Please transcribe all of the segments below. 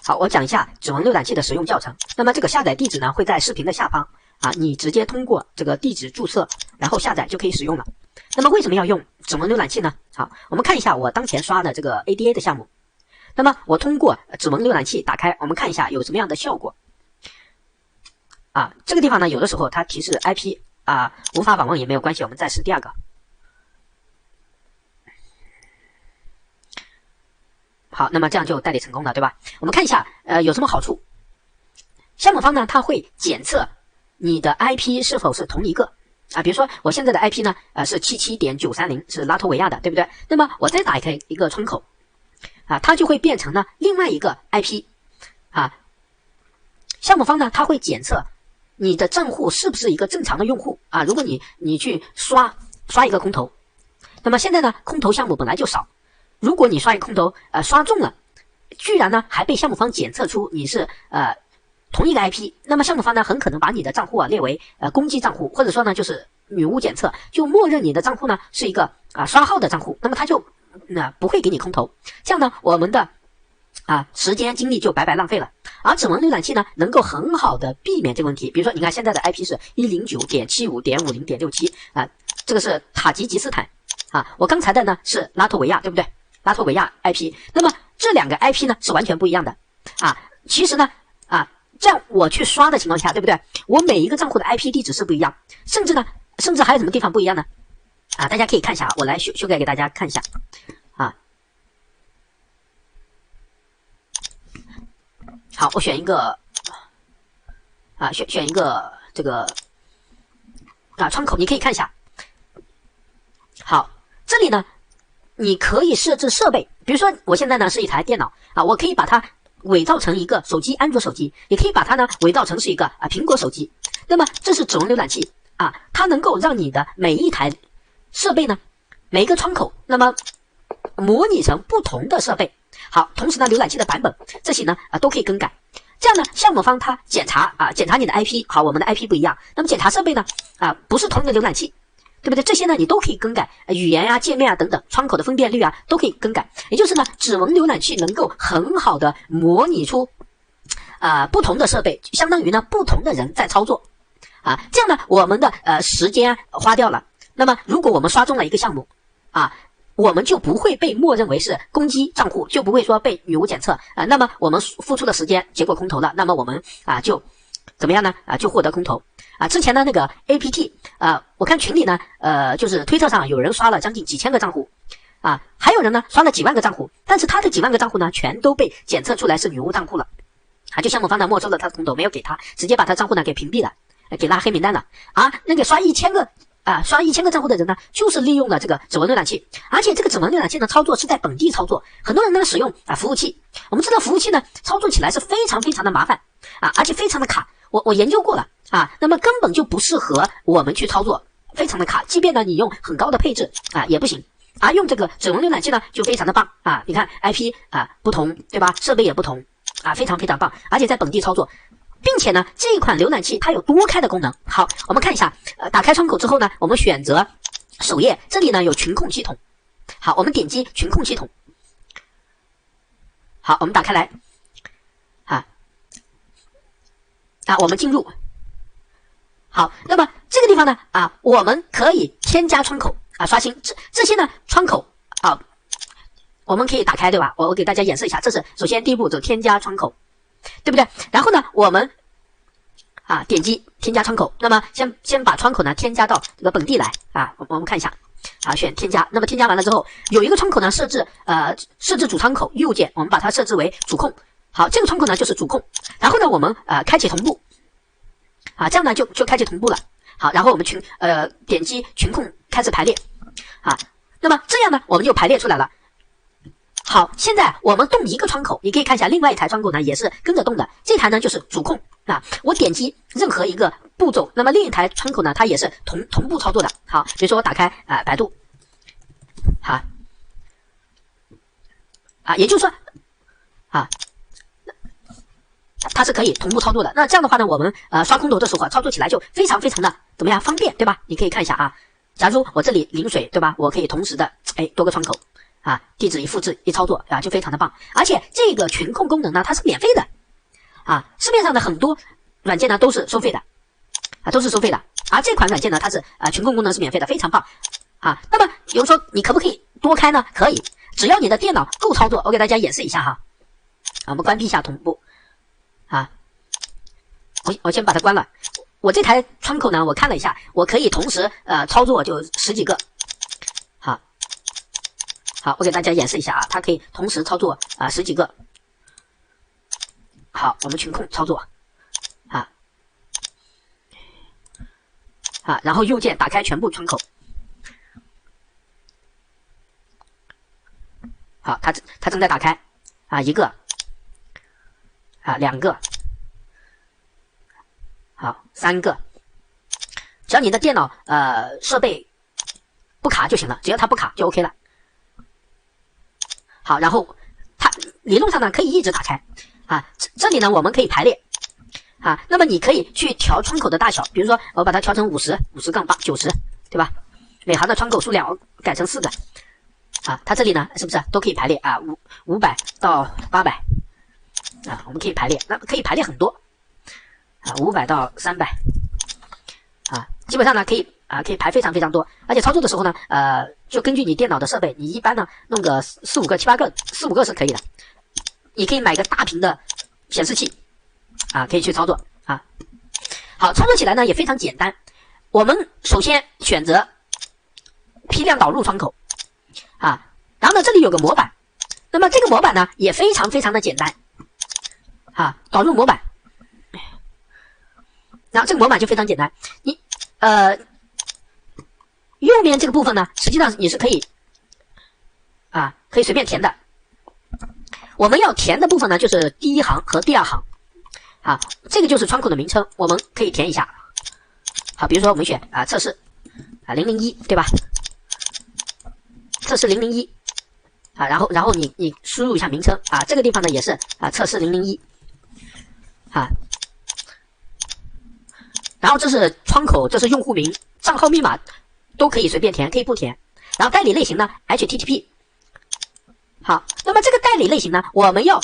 好，我讲一下指纹浏览器的使用教程。那么这个下载地址呢会在视频的下方啊，你直接通过这个地址注册，然后下载就可以使用了。那么为什么要用指纹浏览器呢？好，我们看一下我当前刷的这个 ADA 的项目。那么我通过指纹浏览器打开，我们看一下有什么样的效果。啊，这个地方呢有的时候它提示 IP 啊无法访问也没有关系，我们再试第二个。好，那么这样就代理成功了，对吧？我们看一下，有什么好处？项目方呢，它会检测你的 IP 是否是同一个啊。比如说我现在的 IP 呢，是77.930，是拉脱维亚的，对不对？那么我再打开一个窗口，啊，它就会变成了另外一个 IP， 啊。项目方呢，它会检测你的账户是不是一个正常的用户啊。如果你去刷一个空投，那么现在呢，空投项目本来就少。如果你刷一个空投，刷中了，居然呢还被项目方检测出你是同一个 IP， 那么项目方呢很可能把你的账户列为攻击账户，或者说呢就是女巫检测，就默认你的账户呢是一个刷号的账户，那么他就不会给你空投，这样呢我们的时间精力就白白浪费了。而指纹浏览器呢能够很好的避免这个问题。比如说你看现在的 IP 是 109.75.50.67 啊，这个是塔吉吉斯坦啊，我刚才的呢是拉脱维亚，对不对？拉脱维亚 IP， 那么这两个 IP 呢是完全不一样的啊。其实呢这样我去刷的情况下，对不对？我每一个账户的 IP 地址是不一样，甚至还有什么地方不一样呢？啊，大家可以看一下，我来修改给大家看一下啊。好，我选一个选一个这个窗口，你可以看一下。好，这里呢你可以设置设备，比如说我现在呢是一台电脑啊，我可以把它伪造成一个手机，安卓手机，也可以把它呢伪造成是一个苹果手机。那么这是指纹浏览器啊，它能够让你的每一台设备呢，每一个窗口，那么模拟成不同的设备。好，同时呢浏览器的版本这些呢都可以更改。这样呢项目方他检查你的 IP， 好，我们的 IP 不一样，那么检查设备呢不是同一个浏览器，对不对？这些呢你都可以更改，语言界面等等，窗口的分辨率都可以更改。也就是呢指纹浏览器能够很好的模拟出不同的设备，相当于呢不同的人在操作这样呢我们的时间花掉了。那么如果我们刷中了一个项目我们就不会被默认为是攻击账户，就不会说被女巫检测那么我们付出的时间结果空投了，那么我们就怎么样呢就获得空投之前的那个 APT 我看群里呢就是推特上有人刷了将近几千个账户还有人呢刷了几万个账户，但是他的几万个账户呢全都被检测出来是女巫账户了就项目方呢没收了他的空投，没有给他，直接把他账户呢给屏蔽了，给拉黑名单了那个刷1000个账户的人呢，就是利用了这个指纹浏览器，而且这个指纹浏览器呢操作是在本地操作，很多人呢使用服务器，我们知道服务器呢操作起来是非常非常的麻烦而且非常的卡，我研究过了那么根本就不适合我们去操作，非常的卡，即便呢你用很高的配置也不行用这个指纹浏览器呢就非常的棒你看 IP 不同，对吧？设备也不同非常非常棒，而且在本地操作。并且呢这一款浏览器它有多开的功能。好，我们看一下打开窗口之后呢，我们选择首页，这里呢有群控系统。好，我们点击群控系统。好，我们打开来我们进入。好，那么这个地方呢我们可以添加窗口刷新这些呢窗口我们可以打开，对吧？我给大家演示一下，这是首先第一步走添加窗口，对不对？然后呢我们点击添加窗口，那么先把窗口呢添加到这个本地来我们看一下选添加。那么添加完了之后，有一个窗口呢设置主窗口右键，我们把它设置为主控。好，这个窗口呢就是主控，然后呢我们开启同步这样呢就开启同步了。好，然后我们点击群控开始排列那么这样呢我们就排列出来了。好，现在我们动一个窗口，你可以看一下另外一台窗口呢也是跟着动的，这台呢就是主控我点击任何一个步骤，那么另一台窗口呢它也是同步操作的。好，比如说我打开百度也就是说它是可以同步操作的。那这样的话呢我们刷空投的时候操作起来就非常非常的怎么样方便，对吧？你可以看一下假如我这里淋水，对吧？我可以同时的多个窗口啊，地址一复制一操作啊，就非常的棒。而且这个群控功能呢，它是免费的啊，市面上的很多软件呢都是收费的啊，都是收费的。而这款软件呢，它是群控功能是免费的，非常棒啊。那么有人说你可不可以多开呢？可以，只要你的电脑够操作。我给大家演示一下哈，我们关闭一下同步啊，我先把它关了。我这台窗口呢，我看了一下，我可以同时操作就10几个。好，我给大家演示一下啊，它可以同时操作10几个。好，我们群控操作然后右键打开全部窗口。好，它正在打开1个2个，好3个，只要你的电脑设备不卡就行了，只要它不卡就 OK 了。好，然后它理论上呢可以一直打开这里呢我们可以排列那么你可以去调窗口的大小，比如说我把它调成50、50-8、90，对吧？每行的窗口数量我改成4个它这里呢是不是都可以排列500到800我们可以排列，那可以排列很多500到300基本上呢可以排非常非常多，而且操作的时候呢就根据你电脑的设备，你一般呢弄个4、5个、7、8个，4、5个是可以的。你可以买个大屏的显示器可以去操作好，操作起来呢也非常简单。我们首先选择批量导入窗口然后呢这里有个模板，那么这个模板呢也非常非常的简单导入模板，然后这个模板就非常简单。你右边这个部分呢，实际上你是可以可以随便填的。我们要填的部分呢，就是第一行和第2行这个就是窗口的名称，我们可以填一下。好，比如说我们选测试001，对吧？测试001然后你输入一下名称这个地方呢也是测试001然后这是窗口，这是用户名，账号密码都可以随便填，可以不填。然后代理类型呢 HTTP。 好，那么这个代理类型呢，我们要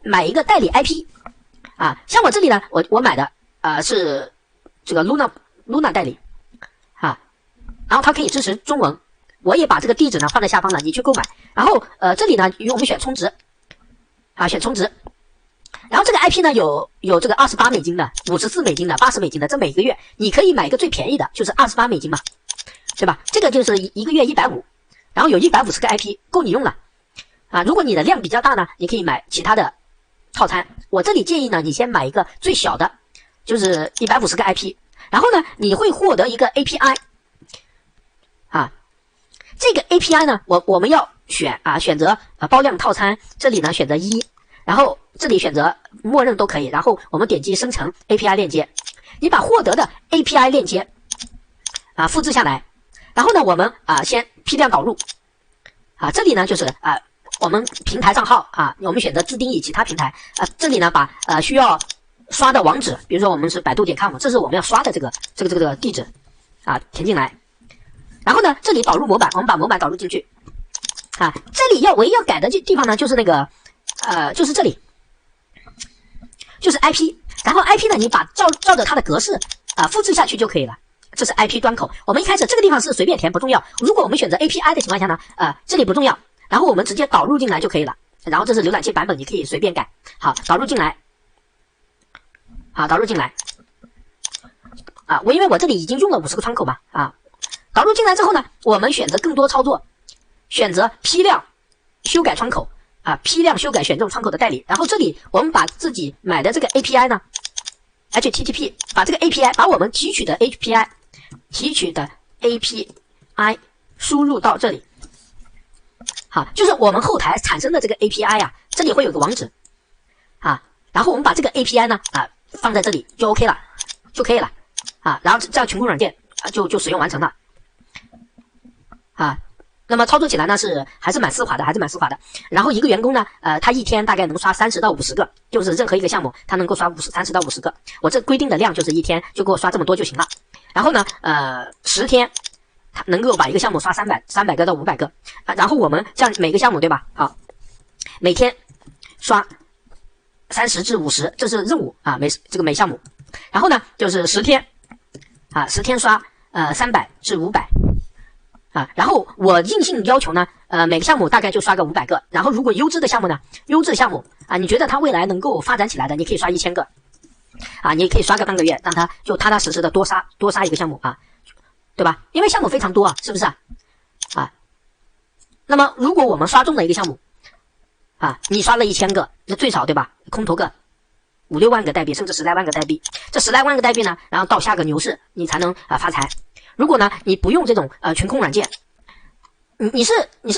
买一个代理 IP 像我这里呢，我买的是这个 Luna 代理然后它可以支持中文，我也把这个地址呢放在下方了，你去购买。然后这里呢我们选充值选充值。然后这个 IP 呢有这个28美金的、54美金的、80美金的，这每个月你可以买一个最便宜的，就是28美金嘛，对吧？这个就是一个月150，然后有150个 IP 够你用了如果你的量比较大呢，你可以买其他的套餐。我这里建议呢，你先买一个最小的，就是150个 IP， 然后呢你会获得一个 API这个 API 呢我们要选择包量套餐，这里呢选择1，然后这里选择默认都可以，然后我们点击生成 API 链接，你把获得的 API 链接复制下来，然后呢我们先批量导入这里呢就是我们平台账号我们选择自定义其他平台这里呢把需要刷的网址，比如说我们是百度.com， 这是我们要刷的这个地址填进来，然后呢这里导入模板，我们把模板导入进去这里唯一要改的地方呢就是那个就是这里就是 IP， 然后 IP 呢你把照着它的格式复制下去就可以了。这是 IP 端口，我们一开始这个地方是随便填不重要，如果我们选择 API 的情况下呢这里不重要，然后我们直接导入进来就可以了。然后这是浏览器版本，你可以随便改。好，导入进来导入进来因为我这里已经用了50个窗口嘛导入进来之后呢，我们选择更多操作，选择批量修改窗口批量修改选中窗口的代理，然后这里我们把自己买的这个 API 呢 HTTP， 把这个 API 把我们提取的 API 输入到这里。好，就是我们后台产生的这个 API 这里会有个网址然后我们把这个 API 呢放在这里就 OK 了，就可以了然后这样群控软件就使用完成了那么操作起来呢还是蛮丝滑的，然后一个员工呢他一天大概能刷30到50个，就是任何一个项目他能够刷30到50个，我这规定的量就是一天就给我刷这么多就行了。然后呢10天它能够把一个项目刷300个到500个啊。然后我们像每个项目对吧？好，每天刷30至50，这是任务啊，每项目。然后呢，就是10天啊，10天刷300至500啊。然后我硬性要求呢，每个项目大概就刷个500个。然后如果优质的项目呢，优质项目啊，你觉得它未来能够发展起来的，你可以刷1000个啊，你可以刷个半个月，让它就踏踏实实的多杀一个项目啊，对吧？因为项目非常多啊，是不是啊？啊，那么如果我们刷中了一个项目啊，你刷了1000个，那最少对吧？空投个5、6万个代币，甚至10来万个代币。这10来万个代币呢，然后到下个牛市你才能发财。如果呢你不用这种群控软件，你是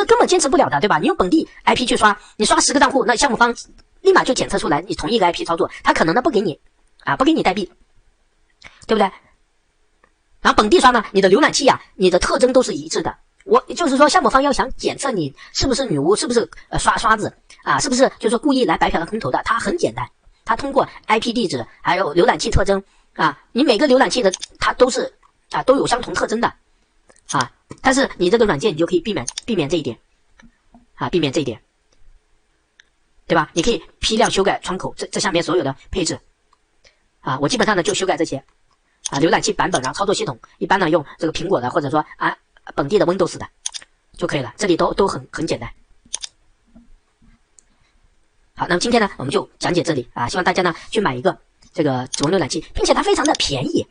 根本坚持不了的，对吧？你用本地 IP 去刷，你刷10个账户，那项目方立马就检测出来你同一个 IP 操作，他可能呢不给你代币，对不对？然后本地刷呢，你的浏览器啊，你的特征都是一致的。我就是说，项目方要想检测你是不是女巫，是不是刷子啊，是不是就是说故意来白嫖的空投的，它很简单，它通过 IP 地址还有浏览器特征啊，你每个浏览器的它都是都有相同特征的啊，但是你这个软件你就可以避免这一点啊，避免这一点，对吧？你可以批量修改窗口这下面所有的配置啊，我基本上呢就修改这些啊，浏览器版本，然后操作系统一般呢用这个苹果的或者说本地的 Windows 的就可以了，这里都很简单。好，那么今天呢我们就讲解这里啊，希望大家呢去买一个这个指纹浏览器，并且它非常的便宜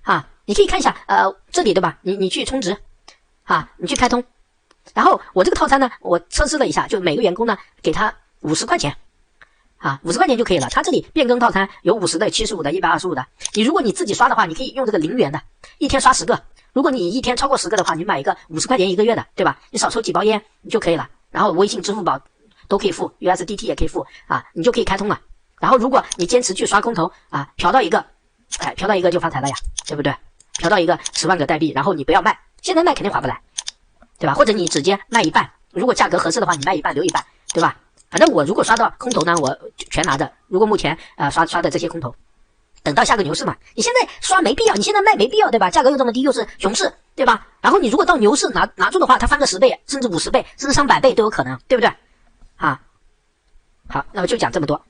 啊，你可以看一下这里对吧？你去充值啊，你去开通，然后我这个套餐呢我测试了一下，就每个员工呢给他50块钱啊，50块钱就可以了。它这里变更套餐有50的、75的、125的。如果你自己刷的话，你可以用这个0元的，一天刷10个。如果你一天超过10个的话，你买一个50块钱1个月的，对吧？你少抽几包烟你就可以了。然后微信、支付宝都可以付 ，USDT 也可以付啊，你就可以开通了。然后如果你坚持去刷空投啊，嫖到一个就发财了呀，对不对？嫖到一个10万个代币，然后你不要卖，现在卖肯定划不来，对吧？或者你直接卖一半，如果价格合适的话，你卖一半留一半，对吧？反正我如果刷到空投呢，我全拿着。如果目前刷的这些空投，等到下个牛市嘛，你现在刷没必要，你现在卖没必要，对吧？价格又这么低，又是熊市，对吧？然后你如果到牛市拿住的话，它翻个10倍，甚至50倍，甚至上100倍都有可能，对不对？啊，好，那么就讲这么多。